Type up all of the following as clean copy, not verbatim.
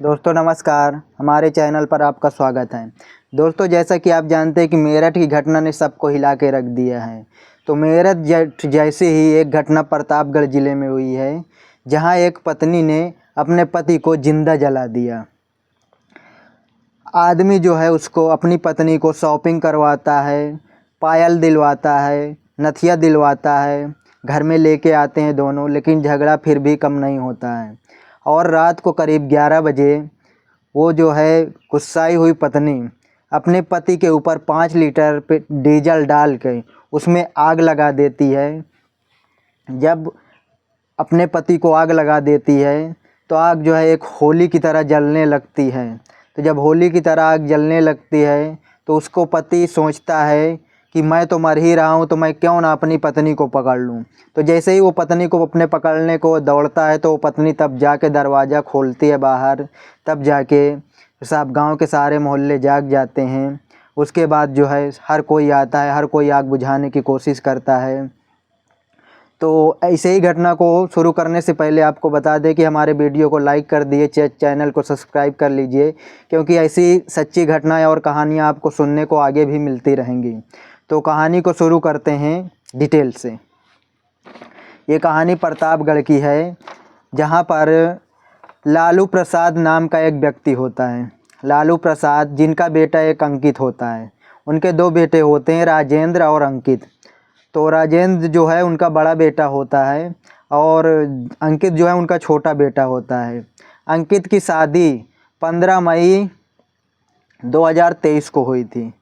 दोस्तों नमस्कार, हमारे चैनल पर आपका स्वागत है। दोस्तों जैसा कि आप जानते हैं कि मेरठ की घटना ने सबको हिला के रख दिया है। तो मेरठ जैसे ही एक घटना प्रतापगढ़ ज़िले में हुई है, जहां एक पत्नी ने अपने पति को जिंदा जला दिया। आदमी जो है उसको अपनी पत्नी को शॉपिंग करवाता है, पायल दिलवाता है, नथिया दिलवाता है, घर में लेके आते हैं दोनों, लेकिन झगड़ा फिर भी कम नहीं होता है। और रात को करीब 11 बजे वो जो है गुस्साई हुई पत्नी अपने पति के ऊपर 5 लीटर पे डीजल डाल के उसमें आग लगा देती है। जब अपने पति को आग लगा देती है तो आग जो है एक होली की तरह जलने लगती है। तो जब होली की तरह आग जलने लगती है तो उसको पति सोचता है कि मैं तो मर ही रहा हूँ, तो मैं क्यों ना अपनी पत्नी को पकड़ लूँ। तो जैसे ही वो पत्नी को अपने पकड़ने को दौड़ता है तो वो पत्नी तब जाके दरवाज़ा खोलती है बाहर, तब जाके सब गांव के सारे मोहल्ले जाग जाते हैं। उसके बाद जो है हर कोई आता है, हर कोई आग बुझाने की कोशिश करता है। तो ऐसे ही घटना को शुरू करने से पहले आपको बता दें कि हमारे वीडियो को लाइक कर दिए, चैनल को सब्सक्राइब कर लीजिए, क्योंकि ऐसी सच्ची घटनाएं और कहानियां आपको सुनने को आगे भी मिलती रहेंगी। तो कहानी को शुरू करते हैं डिटेल से। ये कहानी प्रतापगढ़ की है, जहां पर लालू प्रसाद नाम का एक व्यक्ति होता है। लालू प्रसाद, जिनका बेटा एक अंकित होता है। उनके 2 बेटे होते हैं, राजेंद्र और अंकित। तो राजेंद्र जो है उनका बड़ा बेटा होता है और अंकित जो है उनका छोटा बेटा होता है। अंकित की शादी 15 मई 2023 को हुई थी।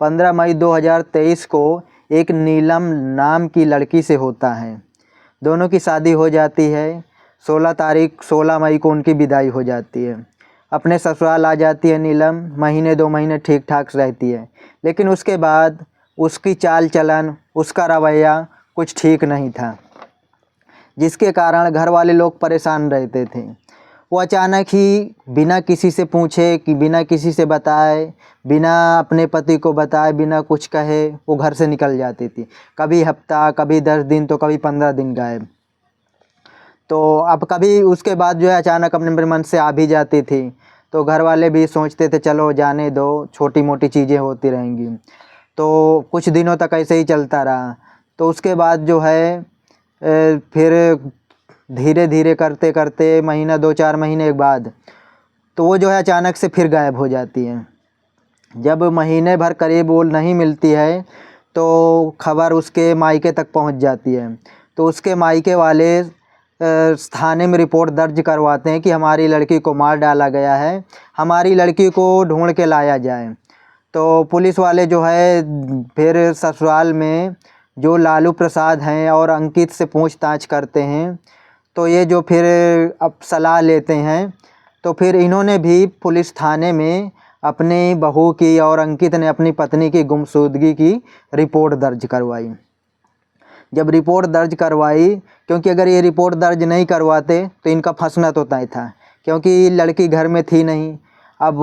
15 मई 2023 को एक नीलम नाम की लड़की से होता है। दोनों की शादी हो जाती है। 16 मई को उनकी विदाई हो जाती है। अपने ससुराल आ जाती है नीलम। महीने 2 महीने ठीक ठाक रहती है, लेकिन उसके बाद उसकी चाल चलन, उसका रवैया कुछ ठीक नहीं था, जिसके कारण घर वाले लोग परेशान रहते थे। वो अचानक ही बिना किसी से पूछे, कि बिना किसी से बताए, बिना अपने पति को बताए, बिना कुछ कहे वो घर से निकल जाती थी। कभी हफ्ता, कभी 10 दिन, तो कभी 15 दिन गायब। तो अब कभी उसके बाद जो है अचानक अपने मन से आ भी जाती थी। तो घर वाले भी सोचते थे चलो जाने दो, छोटी मोटी चीज़ें होती रहेंगी। तो कुछ दिनों तक ऐसे ही चलता रहा। तो उसके बाद जो है फिर धीरे धीरे करते करते महीना 2-4 महीने के बाद तो वो जो है अचानक से फिर गायब हो जाती है। जब महीने भर करीब वो नहीं मिलती है तो खबर उसके मायके तक पहुंच जाती है। तो उसके मायके वाले थाने में रिपोर्ट दर्ज करवाते हैं कि हमारी लड़की को मार डाला गया है, हमारी लड़की को ढूंढ के लाया जाए। तो पुलिस वाले जो है फिर ससुराल में जो लालू प्रसाद हैं और अंकित से पूछताछ करते हैं। तो ये जो फिर अब सलाह लेते हैं, तो फिर इन्होंने भी पुलिस थाने में अपनी बहू की और अंकित ने अपनी पत्नी की गुमशुदगी की रिपोर्ट दर्ज करवाई। जब रिपोर्ट दर्ज करवाई, क्योंकि अगर ये रिपोर्ट दर्ज नहीं करवाते तो इनका फंसना तो तय था, क्योंकि लड़की घर में थी नहीं। अब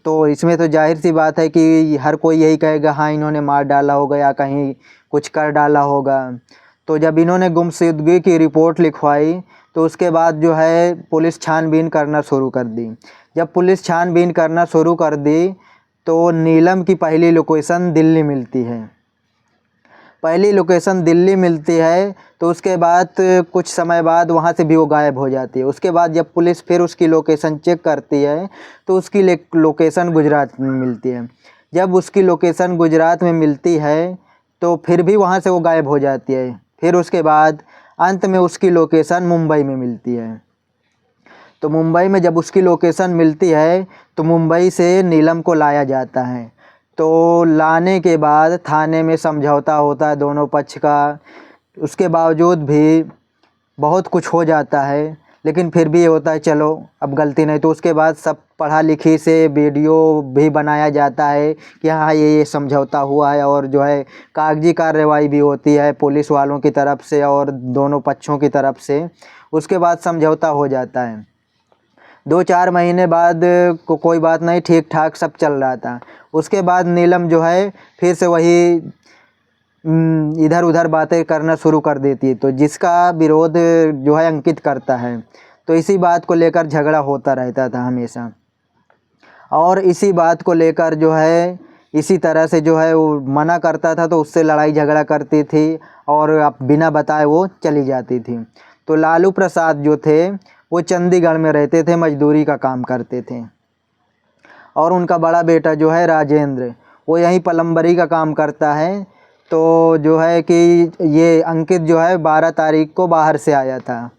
तो इसमें तो जाहिर सी बात है कि हर कोई यही कहेगा हाँ इन्होंने मार डाला होगा या कहीं कुछ कर डाला होगा। तो जब इन्होंने गुमशुदगी की रिपोर्ट लिखवाई तो उसके बाद जो है पुलिस छानबीन करना शुरू कर दी। जब पुलिस छानबीन करना शुरू कर दी तो नीलम की पहली लोकेशन दिल्ली मिलती है। पहली लोकेशन दिल्ली मिलती है तो उसके बाद कुछ समय बाद वहाँ से भी वो गायब हो जाती है। उसके बाद जब पुलिस फिर उसकी लोकेशन चेक करती है तो उसकी लोकेशन गुजरात में मिलती है। जब उसकी लोकेशन गुजरात में मिलती है तो फिर भी वहाँ से वो गायब हो जाती है। फिर उसके बाद अंत में उसकी लोकेशन मुंबई में मिलती है। तो मुंबई में जब उसकी लोकेशन मिलती है तो मुंबई से नीलम को लाया जाता है। तो लाने के बाद थाने में समझौता होता है दोनों पक्ष का। उसके बावजूद भी बहुत कुछ हो जाता है, लेकिन फिर भी ये होता है चलो अब गलती नहीं। तो उसके बाद सब पढ़ा लिखी से वीडियो भी बनाया जाता है कि हाँ ये समझौता हुआ है, और जो है कागजी कार्रवाई भी होती है पुलिस वालों की तरफ से और दोनों पक्षों की तरफ से। उसके बाद समझौता हो जाता है। 2-4 महीने बाद कोई बात नहीं, ठीक ठाक सब चल रहा था। उसके बाद नीलम जो है फिर से वही इधर उधर बातें करना शुरू कर देती है, तो जिसका विरोध जो है अंकित करता है। तो इसी बात को लेकर झगड़ा होता रहता था हमेशा। और इसी बात को लेकर जो है इसी तरह से जो है वो मना करता था तो उससे लड़ाई झगड़ा करती थी और अब बिना बताए वो चली जाती थी। तो लालू प्रसाद जो थे वो चंडीगढ़ में रहते थे, मजदूरी का काम करते थे। और उनका बड़ा बेटा जो है राजेंद्र, वो यहीं प्लम्बरी का काम करता है। तो जो है कि ये अंकित जो है 12 तारीख को बाहर से आया था,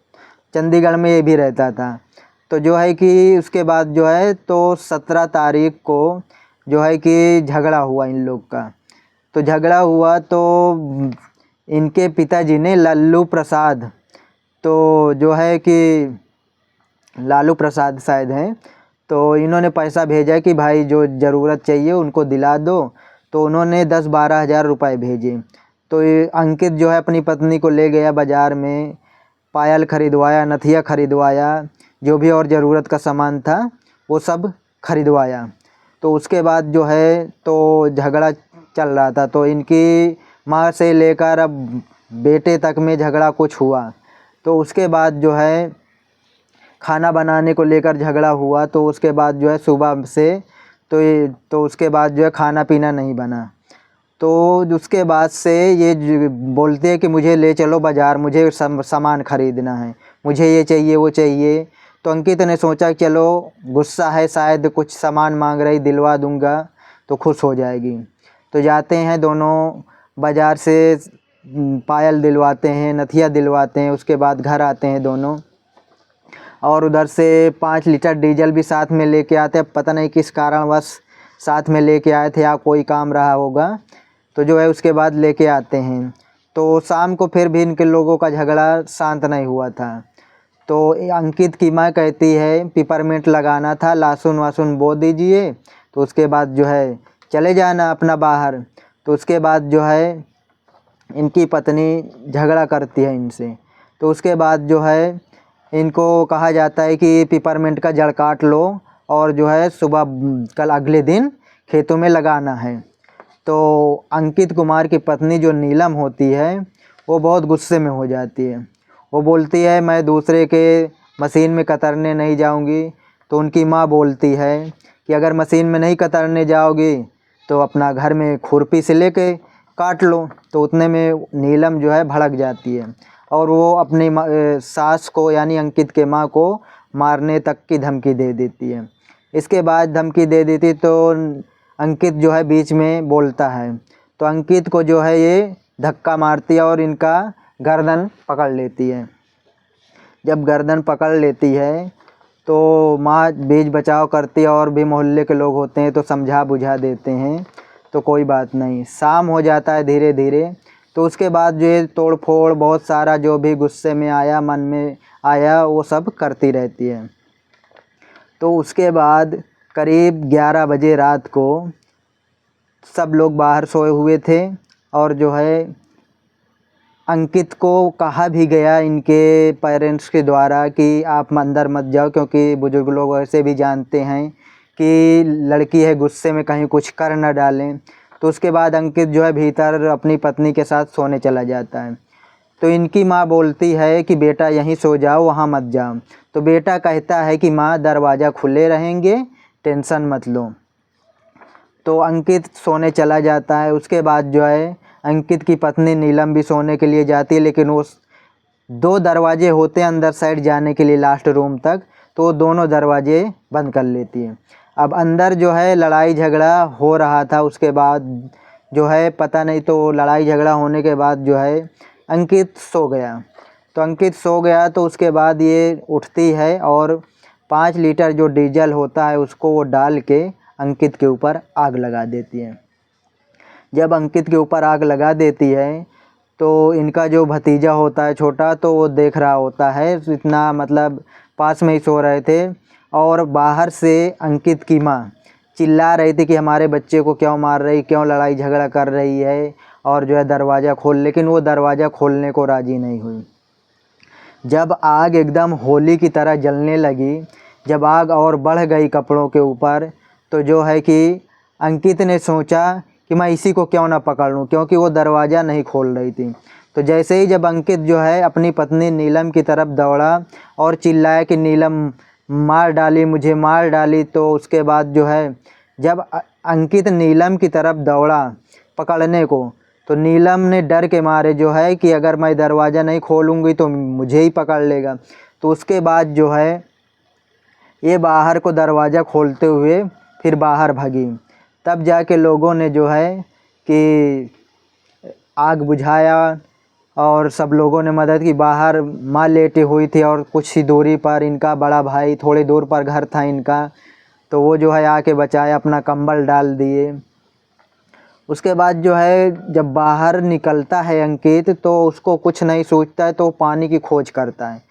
चंडीगढ़ में ये भी रहता था। तो जो है कि उसके बाद जो है तो 17 तारीख को जो है कि झगड़ा हुआ इन लोग का। तो झगड़ा हुआ तो इनके पिताजी ने लल्लू प्रसाद, तो जो है कि लालू प्रसाद शायद हैं, तो इन्होंने पैसा भेजा कि भाई जो ज़रूरत चाहिए उनको दिला दो। तो उन्होंने 10-12 हज़ार रुपये भेजे। तो ये अंकित जो है अपनी पत्नी को ले गया बाज़ार में, पायल ख़रीदवाया, नथिया ख़रीदवाया, जो भी और ज़रूरत का सामान था वो सब ख़रीदवाया। तो उसके बाद जो है तो झगड़ा चल रहा था। तो इनकी माँ से लेकर अब बेटे तक में झगड़ा कुछ हुआ। तो उसके बाद जो है खाना बनाने को लेकर झगड़ा हुआ। तो उसके बाद जो है सुबह से तो उसके बाद जो है खाना पीना नहीं बना। तो उसके बाद से ये बोलते हैं कि मुझे ले चलो बाज़ार, मुझे सामान ख़रीदना है, मुझे ये चाहिए वो चाहिए। तो अंकित ने सोचा चलो गुस्सा है, शायद कुछ सामान मांग रही, दिलवा दूंगा तो खुश हो जाएगी। तो जाते हैं दोनों बाज़ार से, पायल दिलवाते हैं, नथिया दिलवाते हैं। उसके बाद घर आते हैं दोनों और उधर से 5 लीटर डीजल भी साथ में लेके आते हैं। पता नहीं किस कारणवश साथ में लेके आए थे या कोई काम रहा होगा। तो जो है उसके बाद लेके आते हैं। तो शाम को फिर भी इनके लोगों का झगड़ा शांत नहीं हुआ था। तो अंकित की माँ कहती है पिपरमिंट लगाना था, लहसुन वासुन बो दीजिए, तो उसके बाद जो है चले जाना अपना बाहर। तो उसके बाद जो है इनकी पत्नी झगड़ा करती है इनसे। तो उसके बाद जो है इनको कहा जाता है कि पिपरमिंट का जड़ काट लो और जो है सुबह कल अगले दिन खेतों में लगाना है। तो अंकित कुमार की पत्नी जो नीलम होती है वो बहुत गुस्से में हो जाती है। वो बोलती है मैं दूसरे के मशीन में कतरने नहीं जाऊंगी। तो उनकी माँ बोलती है कि अगर मशीन में नहीं कतरने जाओगी तो अपना घर में खुरपी से लेके काट लो। तो उतने में नीलम जो है भड़क जाती है और वो अपनी सास को यानी अंकित के माँ को मारने तक की धमकी दे देती है। इसके बाद धमकी दे देती तो अंकित जो है बीच में बोलता है। तो अंकित को जो है ये धक्का मारती है और इनका गर्दन पकड़ लेती है। जब गर्दन पकड़ लेती है तो माँ बीच बचाव करती है और भी मोहल्ले के लोग होते हैं तो समझा बुझा देते हैं। तो कोई बात नहीं, शाम हो जाता है धीरे धीरे। तो उसके बाद जो है तोड़ फोड़ बहुत सारा जो भी गुस्से में आया, मन में आया, वो सब करती रहती है। तो उसके बाद करीब 11 बजे रात को सब लोग बाहर सोए हुए थे और जो है अंकित को कहा भी गया इनके पेरेंट्स के द्वारा कि आप अंदर मत जाओ, क्योंकि बुजुर्ग लोग वैसे भी जानते हैं कि लड़की है, गुस्से में कहीं कुछ कर न डालें। तो उसके बाद अंकित जो है भीतर अपनी पत्नी के साथ सोने चला जाता है। तो इनकी माँ बोलती है कि बेटा यहीं सो जाओ, वहाँ मत जाओ। तो बेटा कहता है कि माँ दरवाज़ा खुले रहेंगे, टेंशन मत लो। तो अंकित सोने चला जाता है। उसके बाद जो है अंकित की पत्नी नीलम भी सोने के लिए जाती है, लेकिन वो 2 दरवाजे होते हैं अंदर साइड जाने के लिए लास्ट रूम तक, तो वो दोनों दरवाजे बंद कर लेती है। अब अंदर जो है लड़ाई झगड़ा हो रहा था। उसके बाद जो है पता नहीं, तो लड़ाई झगड़ा होने के बाद जो है अंकित सो गया। तो अंकित सो गया तो उसके बाद ये उठती है और 5 लीटर जो डीजल होता है उसको वो डाल के अंकित के ऊपर आग लगा देती है। जब अंकित के ऊपर आग लगा देती है तो इनका जो भतीजा होता है छोटा, तो वो देख रहा होता है, इतना मतलब पास में ही सो रहे थे। और बाहर से अंकित की माँ चिल्ला रही थी कि हमारे बच्चे को क्यों मार रही, क्यों लड़ाई झगड़ा कर रही है, और जो है दरवाज़ा खोल। लेकिन वो दरवाज़ा खोलने को राज़ी नहीं हुई। जब आग एकदम होली की तरह जलने लगी, जब आग और बढ़ गई कपड़ों के ऊपर, तो जो है कि अंकित ने सोचा कि मैं इसी को क्यों ना पकड़ लूँ, क्योंकि वो दरवाज़ा नहीं खोल रही थी। तो जैसे ही जब अंकित जो है अपनी पत्नी नीलम की तरफ दौड़ा और चिल्लाया कि नीलम मार डाली, मुझे मार डाली। तो उसके बाद जो है जब अंकित नीलम की तरफ दौड़ा पकड़ने को, तो नीलम ने डर के मारे जो है कि अगर मैं दरवाज़ा नहीं खोलूँगी तो मुझे ही पकड़ लेगा। तो उसके बाद जो है ये बाहर को दरवाज़ा खोलते हुए फिर बाहर भागी। तब जाके लोगों ने जो है कि आग बुझाया और सब लोगों ने मदद की। बाहर माँ लेटी हुई थी और कुछ ही दूरी पर इनका बड़ा भाई, थोड़ी दूर पर घर था इनका, तो वो जो है आके बचाया, अपना कंबल डाल दिए। उसके बाद जो है जब बाहर निकलता है अंकित तो उसको कुछ नहीं सोचता है, तो पानी की खोज करता है।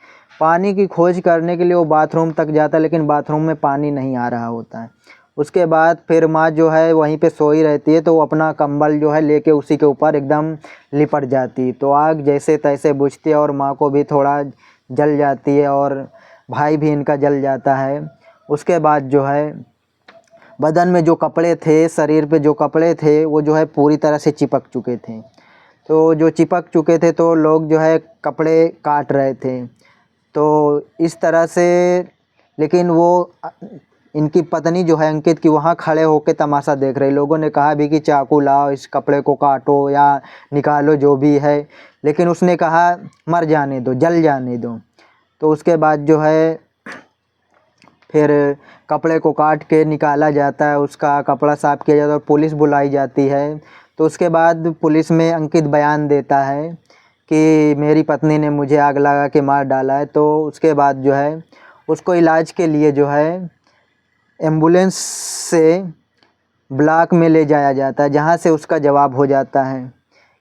पानी की खोज करने के लिए वो बाथरूम तक जाता है, लेकिन बाथरूम में पानी नहीं आ रहा होता है। उसके बाद फिर माँ जो है वहीं पे सोई रहती है, तो वो अपना कंबल जो है लेके उसी के ऊपर एकदम लिपट जाती। तो आग जैसे तैसे बुझती है और माँ को भी थोड़ा जल जाती है और भाई भी इनका जल जाता है। उसके बाद जो है बदन में जो कपड़े थे, शरीर पे जो कपड़े थे, वो जो है पूरी तरह से चिपक चुके थे। तो जो चिपक चुके थे तो लोग जो है कपड़े काट रहे थे। तो इस तरह से, लेकिन वो इनकी पत्नी जो है अंकित की वहाँ खड़े होकर तमाशा देख रही। लोगों ने कहा भी कि चाकू लाओ, इस कपड़े को काटो या निकालो जो भी है, लेकिन उसने कहा मर जाने दो, जल जाने दो। तो उसके बाद जो है फिर कपड़े को काट के निकाला जाता है, उसका कपड़ा साफ़ किया जाता है और पुलिस बुलाई जाती है। तो उसके बाद पुलिस में अंकित बयान देता है कि मेरी पत्नी ने मुझे आग लगा के मार डाला है। तो उसके बाद जो है उसको इलाज के लिए जो है एम्बुलेंस से ब्लॉक में ले जाया जाता है, जहाँ से उसका जवाब हो जाता है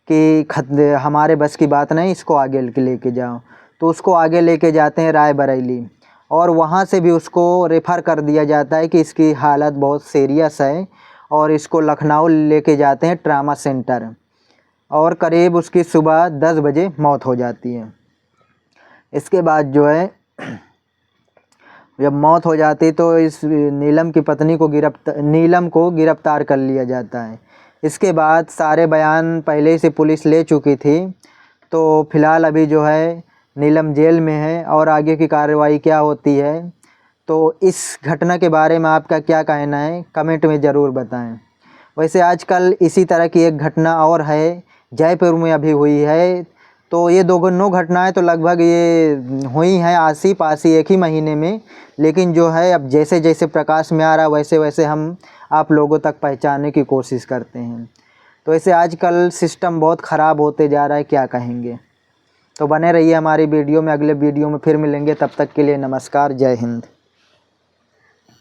कि हमारे बस की बात नहीं, इसको आगे लेके जाओ। तो उसको आगे लेके जाते हैं रायबरेली, और वहाँ से भी उसको रेफ़र कर दिया जाता है कि इसकी हालत बहुत सीरियस है और इसको लखनऊ लेके जाते हैं ट्रामा सेंटर, और करीब उसकी सुबह 10 बजे मौत हो जाती है। इसके बाद जो है जब मौत हो जाती तो इस नीलम की पत्नी को नीलम को गिरफ्तार कर लिया जाता है। इसके बाद सारे बयान पहले ही से पुलिस ले चुकी थी, तो फ़िलहाल अभी जो है नीलम जेल में है और आगे की कार्रवाई क्या होती है। तो इस घटना के बारे में आपका क्या कहना है, कमेंट में ज़रूर बताएं। वैसे आजकल इसी तरह की एक घटना और है, जयपुर में अभी हुई है। तो ये दोनों घटनाएं तो लगभग ये हुई हैं आसी पासी एक ही महीने में, लेकिन जो है अब जैसे जैसे प्रकाश में आ रहा वैसे वैसे हम आप लोगों तक पहुंचाने की कोशिश करते हैं। तो ऐसे आजकल सिस्टम बहुत ख़राब होते जा रहा है, क्या कहेंगे। तो बने रहिए हमारी वीडियो में, अगले वीडियो में फिर मिलेंगे। तब तक के लिए नमस्कार, जय हिंद।